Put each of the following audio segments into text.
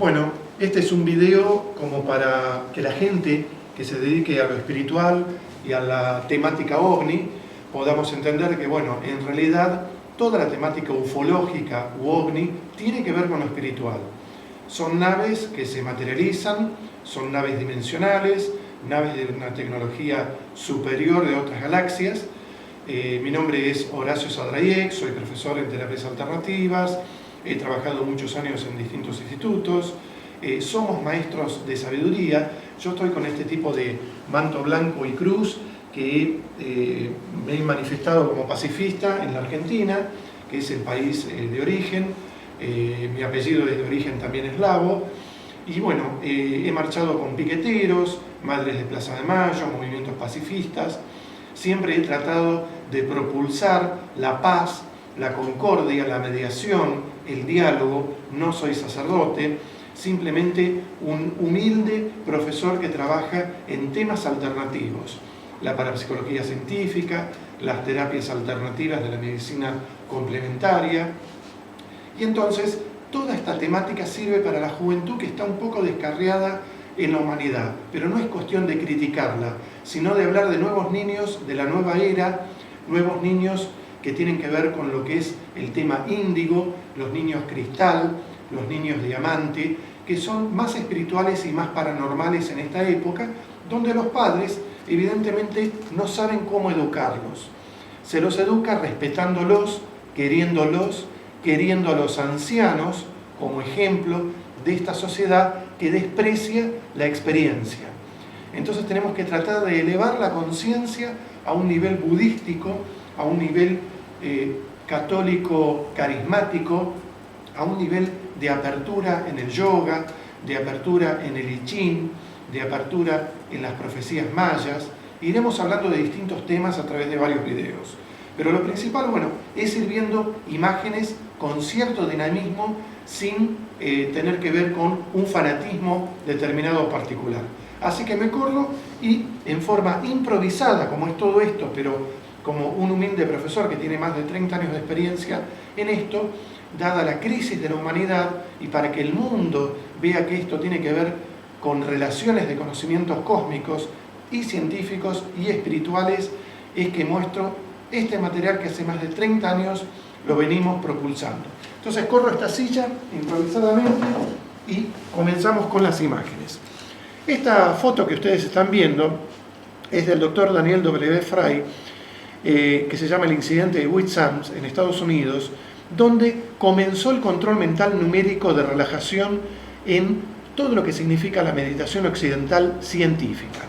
Bueno, este es un video como para que la gente que se dedique a lo espiritual y a la temática ovni podamos entender que, bueno, en realidad toda la temática ufológica u ovni tiene que ver con lo espiritual. Son naves que se materializan, son naves dimensionales, naves de una tecnología superior de otras galaxias. Mi nombre es Horacio Sadrayek, soy profesor en terapias alternativas, he trabajado muchos años en distintos institutos, somos maestros de sabiduría. Yo estoy con este tipo de manto blanco y cruz que me he manifestado como pacifista en la Argentina, que es el país de origen. Mi apellido es de origen también eslavo. Y bueno, he marchado con piqueteros, madres de Plaza de Mayo, movimientos pacifistas. Siempre he tratado de propulsar la paz, la concordia, la mediación, el diálogo. No soy sacerdote, simplemente un humilde profesor que trabaja en temas alternativos. La parapsicología científica, las terapias alternativas de la medicina complementaria. Y entonces, toda esta temática sirve para la juventud que está un poco descarriada en la humanidad. Pero no es cuestión de criticarla, sino de hablar de nuevos niños, de la nueva era, nuevos niños que tienen que ver con lo que es el tema índigo, los niños cristal, los niños diamante, que son más espirituales y más paranormales en esta época, donde los padres evidentemente no saben cómo educarlos. Se los educa respetándolos, queriendo a los ancianos como ejemplo de esta sociedad que desprecia la experiencia. Entonces tenemos que tratar de elevar la conciencia a un nivel budístico, a un nivel católico carismático, a un nivel de apertura en el yoga, de apertura en el I Ching, de apertura en las profecías mayas. Iremos hablando de distintos temas a través de varios videos. Pero lo principal, bueno, es ir viendo imágenes con cierto dinamismo sin tener que ver con un fanatismo determinado o particular. Así que me corro y en forma improvisada, como es todo esto, pero como un humilde profesor que tiene más de 30 años de experiencia en esto, dada la crisis de la humanidad y para que el mundo vea que esto tiene que ver con relaciones de conocimientos cósmicos y científicos y espirituales, es que muestro este material que hace más de 30 años lo venimos propulsando. Entonces corro esta silla improvisadamente y comenzamos con las imágenes. Esta foto que ustedes están viendo es del doctor Daniel W. Frey, que se llama El incidente de Whitsundays en Estados Unidos, donde comenzó el control mental numérico de relajación en todo lo que significa la meditación occidental científica.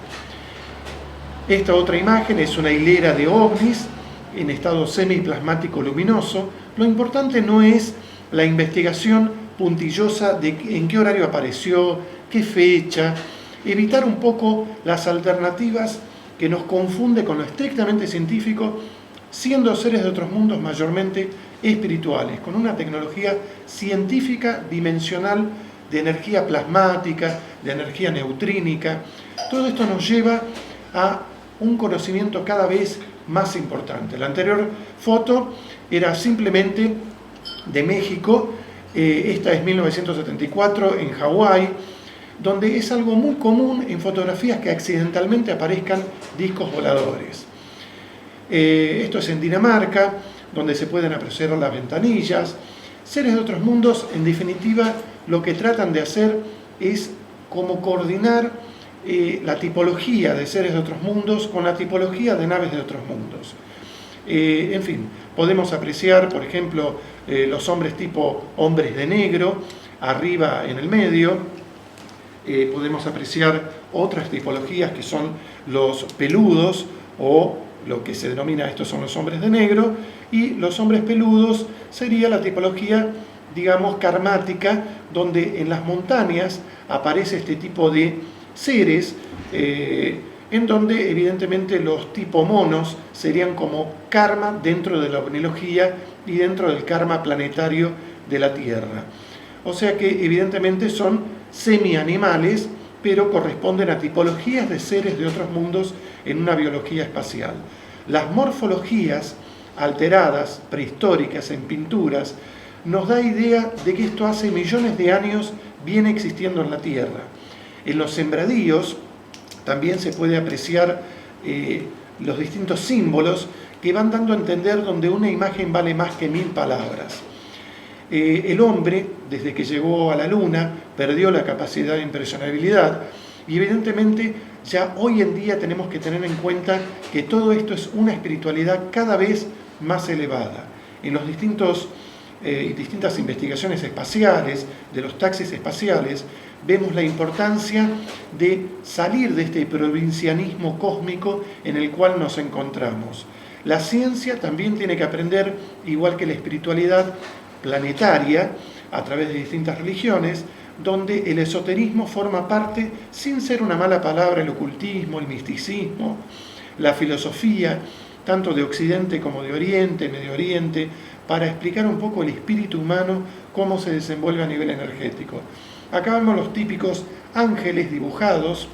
Esta otra imagen es una hilera de ovnis en estado semiplasmático luminoso. Lo importante no es la investigación puntillosa de en qué horario apareció, qué fecha, evitar un poco las alternativas que nos confunde con lo estrictamente científico, siendo seres de otros mundos mayormente espirituales, con una tecnología científica dimensional de energía plasmática, de energía neutrínica. Todo esto nos lleva a un conocimiento cada vez más importante. La anterior foto era simplemente de México, esta es 1974 en Hawái, donde es algo muy común en fotografías que accidentalmente aparezcan discos voladores. Esto es en Dinamarca, donde se pueden apreciar las ventanillas. Seres de otros mundos, en definitiva, lo que tratan de hacer es como coordinar la tipología de seres de otros mundos con la tipología de naves de otros mundos. En fin, podemos apreciar, por ejemplo, los hombres tipo hombres de negro, arriba en el medio. Podemos apreciar otras tipologías que son los peludos, o lo que se denomina, estos son los hombres de negro, y los hombres peludos sería la tipología, digamos, karmática, donde en las montañas aparece este tipo de seres, en donde evidentemente los tipo monos serían como karma dentro de la ovnilogía y dentro del karma planetario de la Tierra. O sea que evidentemente son semi-animales, pero corresponden a tipologías de seres de otros mundos en una biología espacial. Las morfologías alteradas, prehistóricas, en pinturas, nos da idea de que esto hace millones de años viene existiendo en la Tierra. En los sembradíos también se puede apreciar los distintos símbolos que van dando a entender donde una imagen vale más que 1000 palabras. El hombre, desde que llegó a la Luna, perdió la capacidad de impresionabilidad y evidentemente ya hoy en día tenemos que tener en cuenta que todo esto es una espiritualidad cada vez más elevada. En los distintas investigaciones espaciales, de los taxis espaciales, vemos la importancia de salir de este provincianismo cósmico en el cual nos encontramos. La ciencia también tiene que aprender, igual que la espiritualidad planetaria, a través de distintas religiones, donde el esoterismo forma parte, sin ser una mala palabra, el ocultismo, el misticismo, la filosofía, tanto de Occidente como de Oriente, Medio Oriente, para explicar un poco el espíritu humano, cómo se desenvuelve a nivel energético. Acá vemos los típicos ángeles dibujados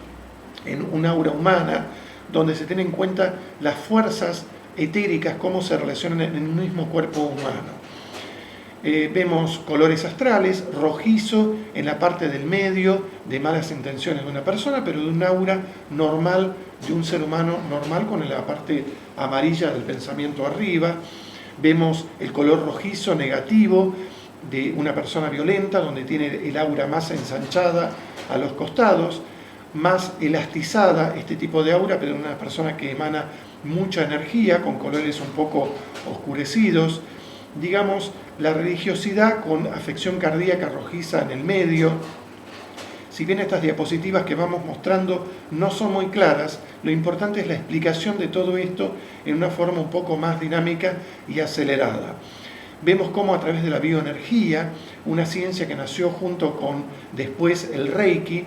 en un aura humana, donde se tienen en cuenta las fuerzas etéricas, cómo se relacionan en un mismo cuerpo humano. Vemos colores astrales, rojizo en la parte del medio, de malas intenciones de una persona, pero de un aura normal, de un ser humano normal, con la parte amarilla del pensamiento arriba. Vemos el color rojizo negativo de una persona violenta, donde tiene el aura más ensanchada a los costados, más elastizada este tipo de aura, pero una persona que emana mucha energía, con colores un poco oscurecidos. Digamos, la religiosidad con afección cardíaca rojiza en el medio. Si bien estas diapositivas que vamos mostrando no son muy claras, lo importante es la explicación de todo esto en una forma un poco más dinámica y acelerada. Vemos cómo a través de la bioenergía, una ciencia que nació junto con después el Reiki,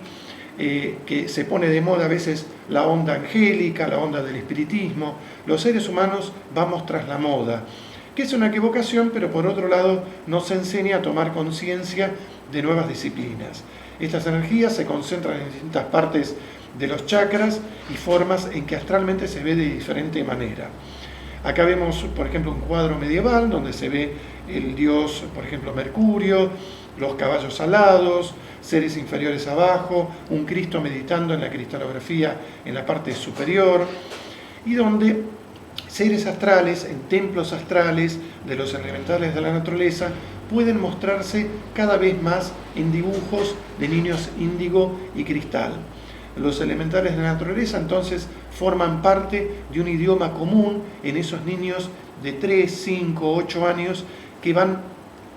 que se pone de moda a veces la onda angélica, la onda del espiritismo, los seres humanos vamos tras la moda, que es una equivocación, pero por otro lado nos enseña a tomar conciencia de nuevas disciplinas. Estas energías se concentran en distintas partes de los chakras y formas en que astralmente se ve de diferente manera. Acá vemos, por ejemplo, un cuadro medieval donde se ve el dios, por ejemplo, Mercurio, los caballos alados, seres inferiores abajo, un Cristo meditando en la cristalografía en la parte superior, y donde seres astrales, en templos astrales de los elementales de la naturaleza, pueden mostrarse cada vez más en dibujos de niños índigo y cristal. Los elementales de la naturaleza entonces forman parte de un idioma común en esos niños de 3, 5, 8 años que van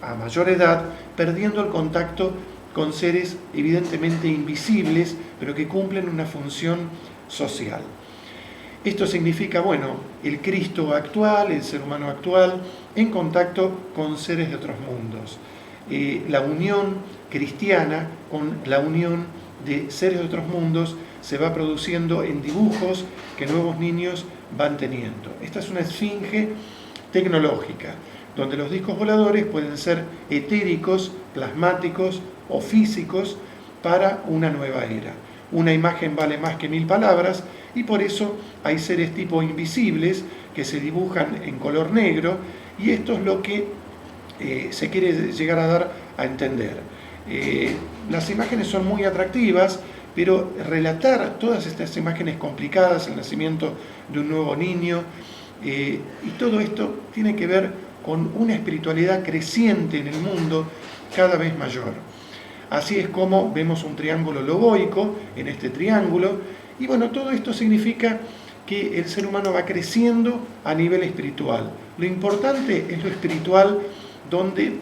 a mayor edad perdiendo el contacto con seres evidentemente invisibles, pero que cumplen una función social. Esto significa, bueno, el Cristo actual, el ser humano actual, en contacto con seres de otros mundos. La unión cristiana con la unión de seres de otros mundos se va produciendo en dibujos que nuevos niños van teniendo. Esta es una esfinge tecnológica, donde los discos voladores pueden ser etéricos, plasmáticos o físicos para una nueva era. Una imagen vale más que 1000 palabras y por eso hay seres tipo invisibles que se dibujan en color negro, y esto es lo que se quiere llegar a dar a entender. Las imágenes son muy atractivas, pero relatar todas estas imágenes complicadas, el nacimiento de un nuevo niño, y todo esto tiene que ver con una espiritualidad creciente en el mundo cada vez mayor. Así es como vemos un triángulo logoico en este triángulo, y bueno, todo esto significa que el ser humano va creciendo a nivel espiritual. Lo importante es lo espiritual, donde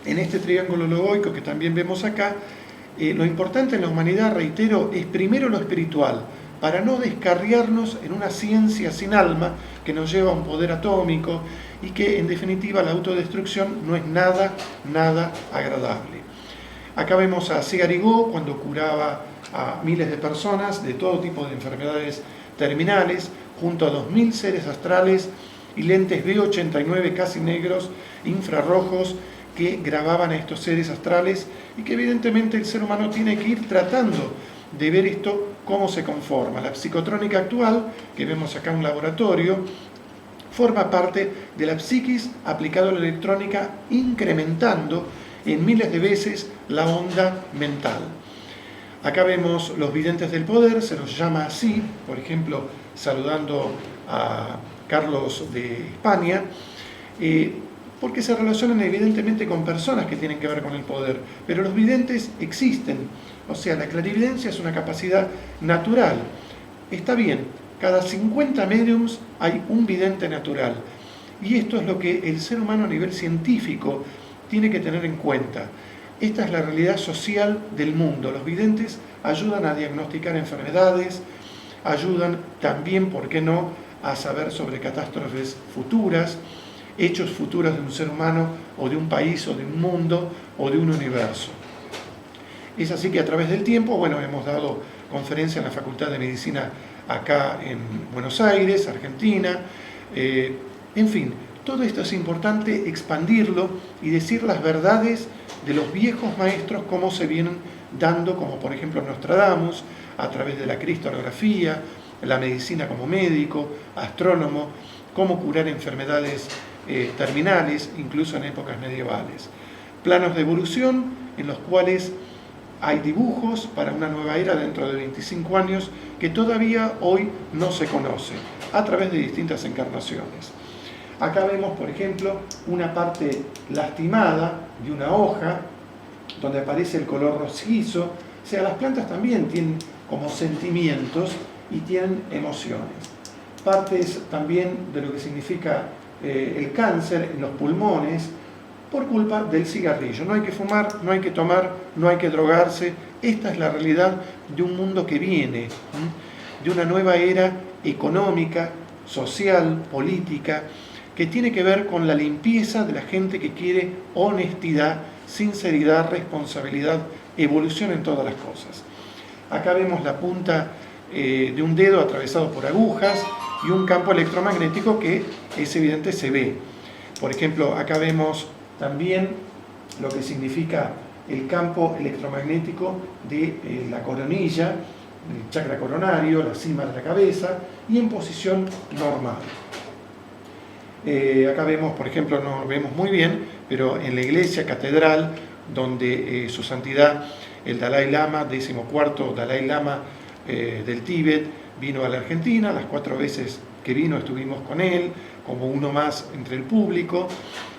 en este triángulo logoico que también vemos acá, lo importante en la humanidad, reitero, es primero lo espiritual, para no descarriarnos en una ciencia sin alma que nos lleva a un poder atómico y que en definitiva la autodestrucción no es nada agradable. Acá vemos a Cigarigo cuando curaba a miles de personas de todo tipo de enfermedades terminales, junto a 2000 seres astrales y lentes B89 casi negros, infrarrojos, que grababan a estos seres astrales, y que evidentemente el ser humano tiene que ir tratando de ver esto, cómo se conforma. La psicotrónica actual, que vemos acá en un laboratorio, forma parte de la psiquis aplicada a la electrónica, incrementando en miles de veces la onda mental. Acá vemos los videntes del poder, se los llama así, por ejemplo, saludando a Carlos de España, porque se relacionan evidentemente con personas que tienen que ver con el poder, pero los videntes existen, o sea, la clarividencia es una capacidad natural. Está bien, cada 50 mediums hay un vidente natural, y esto es lo que el ser humano a nivel científico tiene que tener en cuenta. Esta es la realidad social del mundo. Los videntes ayudan a diagnosticar enfermedades, ayudan también, ¿por qué no?, a saber sobre catástrofes futuras, hechos futuros de un ser humano o de un país o de un mundo o de un universo. Es así que a través del tiempo, bueno, hemos dado conferencia en la Facultad de Medicina acá en Buenos Aires, Argentina, en fin, todo esto es importante expandirlo y decir las verdades de los viejos maestros, cómo se vienen dando, como por ejemplo Nostradamus, a través de la cristalografía, la medicina como médico, astrónomo, cómo curar enfermedades terminales, incluso en épocas medievales. Planos de evolución en los cuales hay dibujos para una nueva era dentro de 25 años que todavía hoy no se conoce, a través de distintas encarnaciones. Acá vemos, por ejemplo, una parte lastimada de una hoja, donde aparece el color rojizo. O sea, las plantas también tienen como sentimientos y tienen emociones. Partes también de lo que significa el cáncer en los pulmones, por culpa del cigarrillo. No hay que fumar, no hay que tomar, no hay que drogarse. Esta es la realidad de un mundo que viene, de una nueva era económica, social, política, que tiene que ver con la limpieza de la gente que quiere honestidad, sinceridad, responsabilidad, evolución en todas las cosas. Acá vemos la punta de un dedo atravesado por agujas y un campo electromagnético que es evidente, se ve. Por ejemplo, acá vemos también lo que significa el campo electromagnético de la coronilla, el chakra coronario, la cima de la cabeza, y en posición normal. Acá vemos, por ejemplo, no lo vemos muy bien, pero en la iglesia catedral, donde su santidad, el Dalai Lama, 14º Dalai Lama del Tíbet, vino a la Argentina. Las 4 veces que vino estuvimos con él, como uno más entre el público.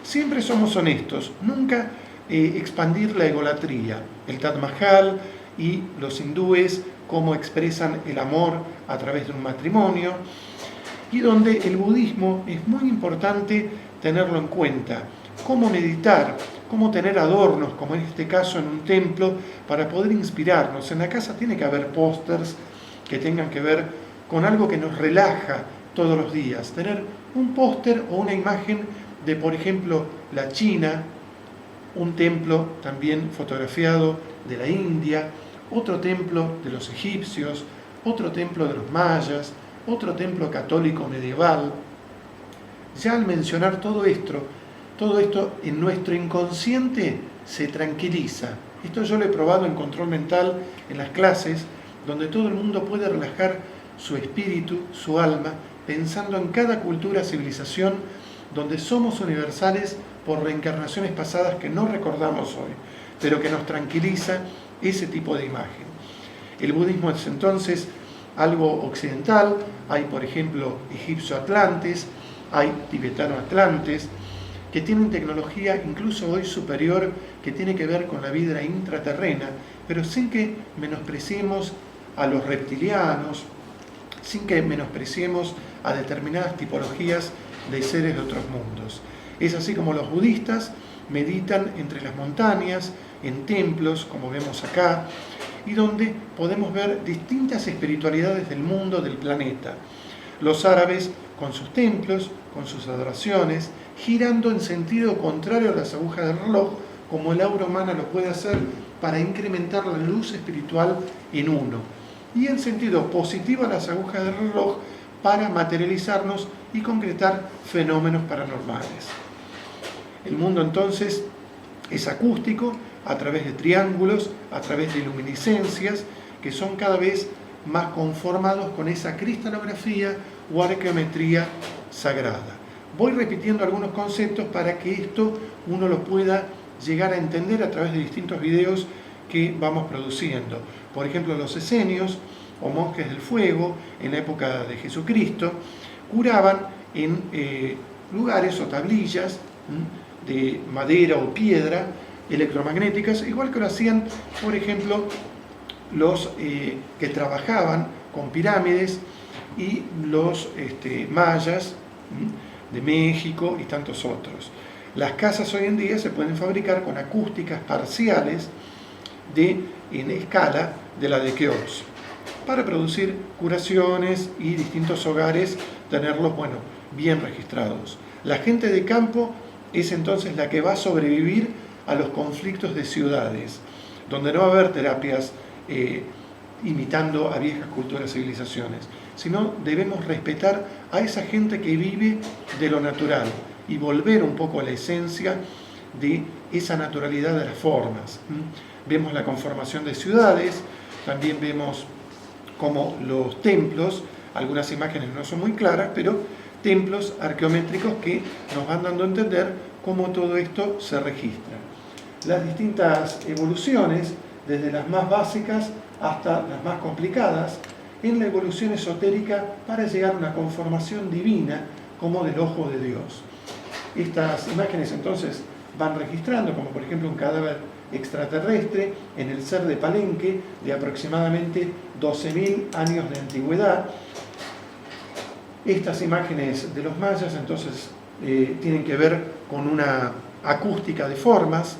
Siempre somos honestos, nunca expandir la egolatría. El Taj Mahal y los hindúes, cómo expresan el amor a través de un matrimonio, y donde el budismo es muy importante tenerlo en cuenta. Cómo meditar, cómo tener adornos, como en este caso en un templo, para poder inspirarnos. En la casa tiene que haber pósters que tengan que ver con algo que nos relaja todos los días. Tener un póster o una imagen de, por ejemplo, la China, un templo también fotografiado de la India, otro templo de los egipcios, otro templo de los mayas, otro templo católico medieval. Ya al mencionar todo esto en nuestro inconsciente se tranquiliza. Esto yo lo he probado en control mental en las clases, donde todo el mundo puede relajar su espíritu, su alma, pensando en cada cultura, civilización, donde somos universales por reencarnaciones pasadas que no recordamos hoy, pero que nos tranquiliza ese tipo de imagen. El budismo es entonces algo occidental. Hay, por ejemplo, egipcio-atlantes, hay tibetano-atlantes, que tienen tecnología incluso hoy superior, que tiene que ver con la vida intraterrena, pero sin que menospreciemos a los reptilianos, sin que menospreciemos a determinadas tipologías de seres de otros mundos. Es así como los budistas meditan entre las montañas, en templos, como vemos acá, y donde podemos ver distintas espiritualidades del mundo, del planeta. Los árabes con sus templos, con sus adoraciones, girando en sentido contrario a las agujas del reloj, como el aura humana lo puede hacer para incrementar la luz espiritual en uno. Y en sentido positivo a las agujas del reloj para materializarnos y concretar fenómenos paranormales. El mundo entonces es acústico, a través de triángulos, a través de luminiscencias, que son cada vez más conformados con esa cristalografía o arqueometría sagrada. Voy repitiendo algunos conceptos para que esto uno lo pueda llegar a entender a través de distintos videos que vamos produciendo. Por ejemplo, los esenios o monjes del fuego en la época de Jesucristo curaban en lugares o tablillas de madera o piedra electromagnéticas, igual que lo hacían, por ejemplo, los que trabajaban con pirámides y los mayas de México y tantos otros. Las casas hoy en día se pueden fabricar con acústicas parciales en escala de la de Keops, para producir curaciones y distintos hogares tenerlos, bien registrados. La gente de campo es entonces la que va a sobrevivir a los conflictos de ciudades, donde no va a haber terapias imitando a viejas culturas, civilizaciones, sino debemos respetar a esa gente que vive de lo natural y volver un poco a la esencia de esa naturalidad de las formas. Vemos la conformación de ciudades, también vemos como los templos, algunas imágenes no son muy claras, pero templos arqueométricos que nos van dando a entender cómo todo esto se registra. Las distintas evoluciones, desde las más básicas hasta las más complicadas, en la evolución esotérica para llegar a una conformación divina como del ojo de Dios. Estas imágenes entonces van registrando, como por ejemplo un cadáver extraterrestre en el Ser de Palenque de aproximadamente 12.000 años de antigüedad. Estas imágenes de los mayas entonces tienen que ver con una acústica de formas,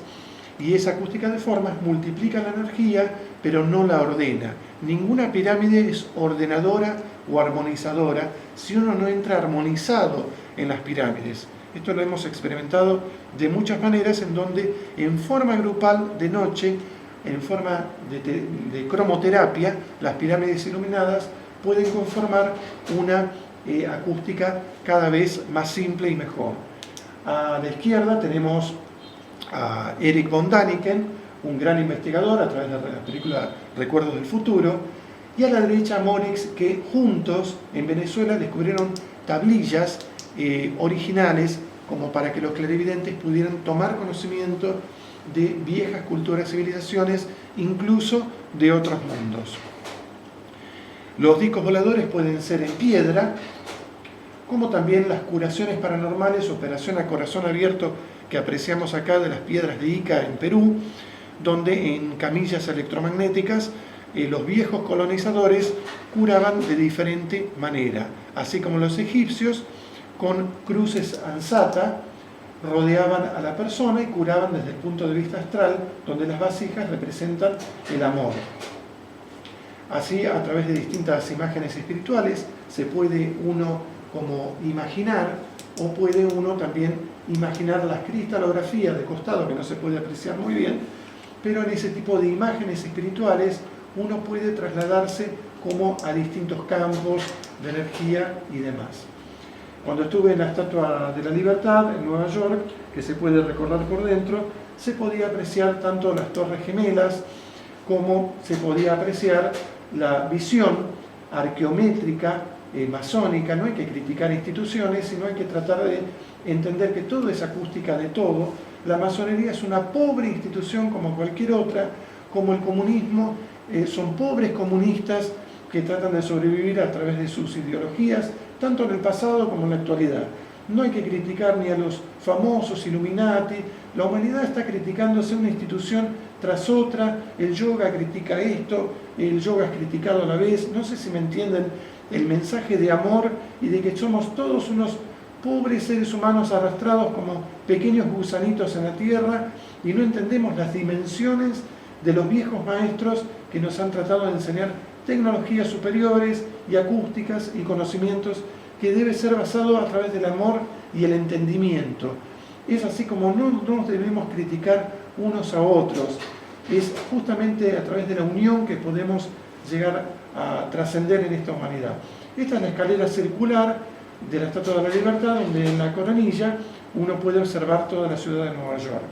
y esa acústica de formas multiplica la energía pero no la ordena. Ninguna pirámide es ordenadora o armonizadora si uno no entra armonizado en las pirámides. Esto lo hemos experimentado de muchas maneras, en donde en forma grupal de noche, en forma de cromoterapia, las pirámides iluminadas pueden conformar una acústica cada vez más simple y mejor. A la izquierda tenemos a Erich von Däniken, un gran investigador a través de la película Recuerdos del Futuro, y a la derecha Morix, que juntos en Venezuela descubrieron tablillas originales como para que los clarividentes pudieran tomar conocimiento de viejas culturas, civilizaciones, incluso de otros mundos. Los discos voladores pueden ser en piedra, como también las curaciones paranormales, operación a corazón abierto que apreciamos acá de las piedras de Ica en Perú, donde en camillas electromagnéticas los viejos colonizadores curaban de diferente manera, así como los egipcios con cruces ansata rodeaban a la persona y curaban desde el punto de vista astral, donde las vasijas representan el amor. Así, a través de distintas imágenes espirituales, se puede uno como imaginar, o puede uno también imaginar las cristalografías de costado, que no se puede apreciar muy bien, pero en ese tipo de imágenes espirituales uno puede trasladarse como a distintos campos de energía y demás. Cuando estuve en la Estatua de la Libertad en Nueva York, que se puede recorrer por dentro, se podía apreciar tanto las Torres Gemelas como se podía apreciar la visión arqueométrica, masónica. No hay que criticar instituciones, sino hay que tratar de entender que todo es acústica de todo. La masonería es una pobre institución como cualquier otra, como el comunismo, son pobres comunistas que tratan de sobrevivir a través de sus ideologías, tanto en el pasado como en la actualidad. No hay que criticar ni a los famosos Illuminati. La humanidad está criticándose una institución tras otra. El yoga critica esto, el yoga es criticado a la vez. No sé si me entienden el mensaje de amor y de que somos todos unos pobres seres humanos arrastrados como pequeños gusanitos en la tierra, y no entendemos las dimensiones de los viejos maestros que nos han tratado de enseñar tecnologías superiores y acústicas y conocimientos que debe ser basado a través del amor y el entendimiento. Es así como no nos debemos criticar unos a otros. Es justamente a través de la unión que podemos llegar a trascender en esta humanidad. Esta es la escalera circular de la Estatua de la Libertad, donde en la coronilla uno puede observar toda la ciudad de Nueva York.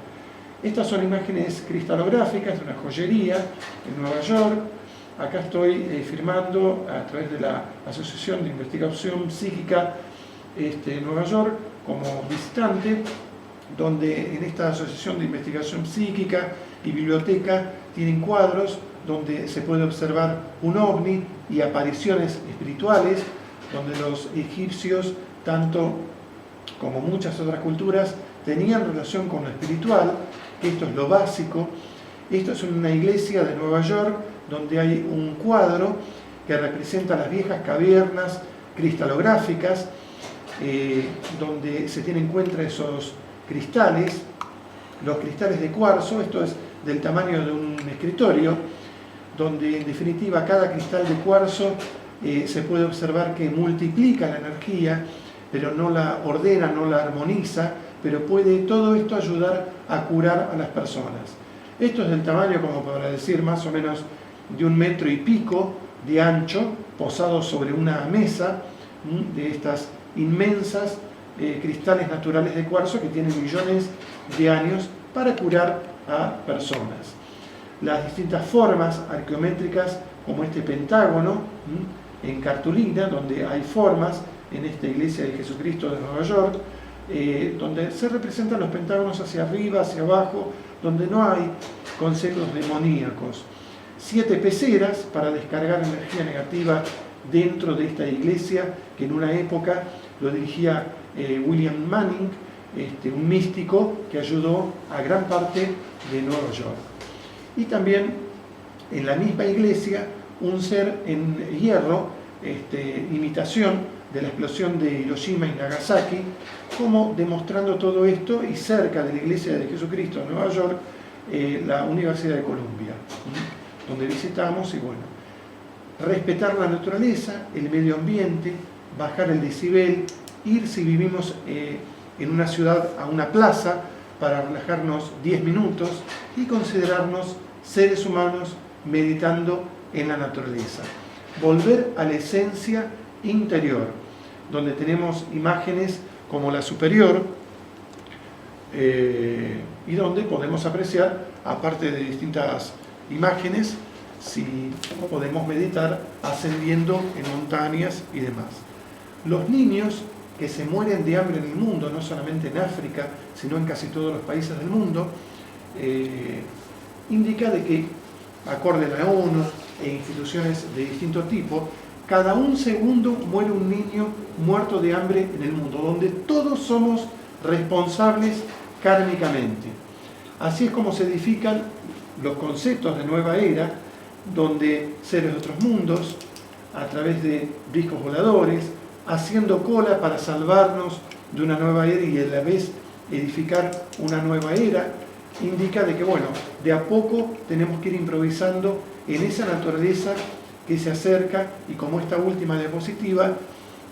Estas son imágenes cristalográficas de una joyería en Nueva York. Acá estoy firmando a través de la Asociación de Investigación Psíquica Nueva York como visitante donde en esta Asociación de Investigación Psíquica y Biblioteca tienen cuadros donde se puede observar un ovni y apariciones espirituales, donde los egipcios, tanto como muchas otras culturas, tenían relación con lo espiritual, que esto es lo básico. Esto es una iglesia de Nueva York, donde hay un cuadro que representa las viejas cavernas cristalográficas, donde se tienen en cuenta esos cristales, los cristales de cuarzo. Esto es del tamaño de un escritorio, donde en definitiva cada cristal de cuarzo se puede observar que multiplica la energía, pero no la ordena, no la armoniza, pero puede todo esto ayudar a curar a las personas. Esto es del tamaño, como para decir, más o menos de 1,5 metros de ancho, posado sobre una mesa de estas inmensas cristales naturales de cuarzo que tienen millones de años para curar a personas. Las distintas formas arqueométricas, como este pentágono en cartulina, donde hay formas en esta iglesia de Jesucristo de Nueva York, donde se representan los pentágonos hacia arriba, hacia abajo, donde no hay conceptos demoníacos. 7 peceras para descargar energía negativa dentro de esta iglesia, que en una época lo dirigía William Manning, un místico que ayudó a gran parte de Nueva York. Y también en la misma iglesia un ser en hierro, imitación de la explosión de Hiroshima y Nagasaki, como demostrando todo esto, y cerca de la iglesia de Jesucristo en Nueva York, la Universidad de Columbia, donde visitamos. Y bueno, respetar la naturaleza, el medio ambiente, bajar el decibel, ir si vivimos en una ciudad a una plaza para relajarnos 10 minutos y considerarnos seres humanos meditando en la naturaleza. Volver a la esencia interior, donde tenemos imágenes como la superior, y donde podemos apreciar, aparte de distintas imágenes, si podemos meditar ascendiendo en montañas y demás. Los niños que se mueren de hambre en el mundo, no solamente en África, sino en casi todos los países del mundo, indica de que, acorde a la ONU e instituciones de distinto tipo, cada 1 segundo muere un niño muerto de hambre en el mundo, donde todos somos responsables kármicamente. Así es como se edifican los conceptos de nueva era, donde seres de otros mundos, a través de discos voladores, haciendo cola para salvarnos de una nueva era y a la vez edificar una nueva era, indica de que, bueno, de a poco tenemos que ir improvisando en esa naturaleza que se acerca, y como esta última diapositiva,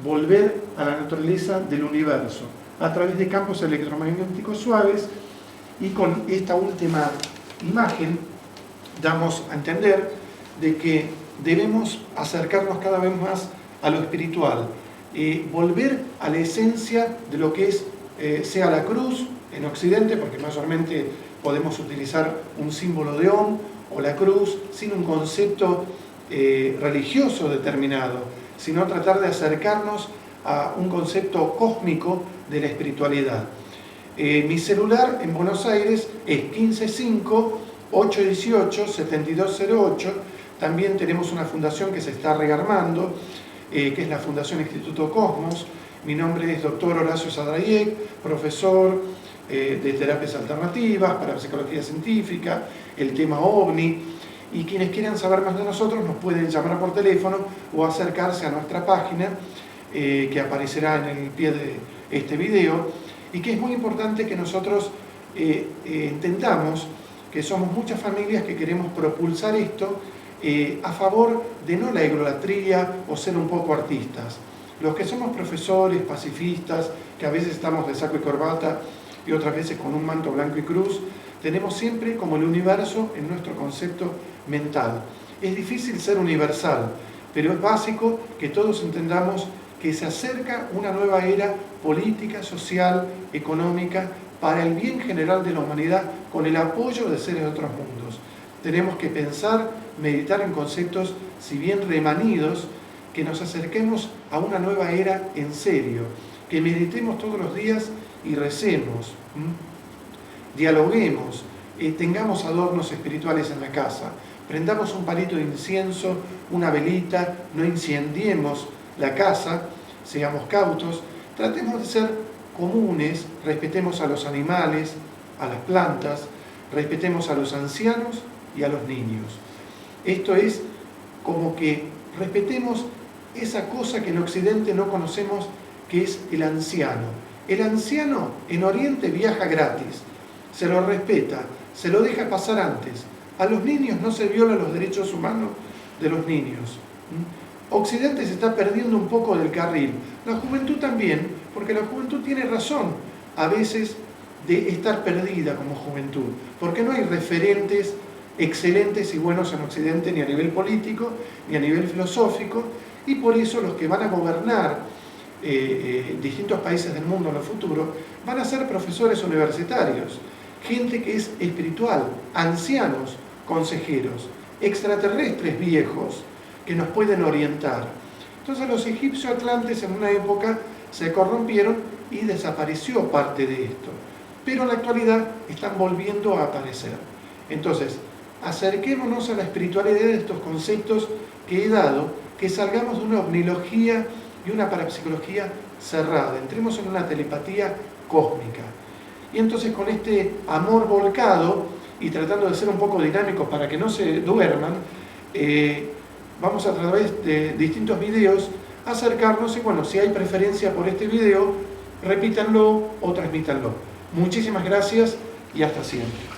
volver a la naturaleza del universo a través de campos electromagnéticos suaves. Y con esta última imagen damos a entender de que debemos acercarnos cada vez más a lo espiritual, volver a la esencia de lo que es, sea la cruz en Occidente, porque mayormente podemos utilizar un símbolo de Om o la cruz sin un concepto religioso determinado, sino tratar de acercarnos a un concepto cósmico de la espiritualidad. Mi celular en Buenos Aires es 155-818-7208. También tenemos una fundación que se está rearmando, que es la Fundación Instituto Cosmos. Mi nombre es Dr. Horacio Sadrayek, profesor de terapias alternativas, para psicología científica, el tema OVNI. Y quienes quieran saber más de nosotros nos pueden llamar por teléfono o acercarse a nuestra página, que aparecerá en el pie de este video, y que es muy importante que nosotros entendamos que somos muchas familias que queremos propulsar esto a favor de no la idolatría o ser un poco artistas. Los que somos profesores, pacifistas, que a veces estamos de saco y corbata y otras veces con un manto blanco y cruz, tenemos siempre como el universo en nuestro concepto mental. Es difícil ser universal, pero es básico que todos entendamos que se acerca una nueva era política, social, económica, para el bien general de la humanidad, con el apoyo de seres de otros mundos. Tenemos que pensar, meditar en conceptos, si bien remanidos, que nos acerquemos a una nueva era en serio, que meditemos todos los días y recemos. dialoguemos, tengamos adornos espirituales en la casa, prendamos un palito de incienso, una velita, no incendiemos la casa, seamos cautos, tratemos de ser comunes, respetemos a los animales, a las plantas, respetemos a los ancianos y a los niños. Esto es como que respetemos esa cosa que en Occidente no conocemos, que es el anciano. El anciano en Oriente viaja gratis, se lo respeta, se lo deja pasar antes. A los niños no se violan los derechos humanos de los niños. Occidente se está perdiendo un poco del carril. La juventud también, porque la juventud tiene razón a veces de estar perdida como juventud, porque no hay referentes excelentes y buenos en Occidente, ni a nivel político, ni a nivel filosófico, y por eso los que van a gobernar distintos países del mundo en el futuro van a ser profesores universitarios, gente que es espiritual, ancianos, consejeros, extraterrestres viejos que nos pueden orientar. Entonces los egipcios atlantes en una época se corrompieron y desapareció parte de esto, pero en la actualidad están volviendo a aparecer. Entonces, acerquémonos a la espiritualidad de estos conceptos que he dado, que salgamos de una omnilogía y una parapsicología cerrada, entremos en una telepatía cósmica. Y entonces con este amor volcado y tratando de ser un poco dinámicos para que no se duerman, vamos a través de distintos videos acercarnos y bueno, si hay preferencia por este video, repítanlo o transmítanlo. Muchísimas gracias y hasta siempre.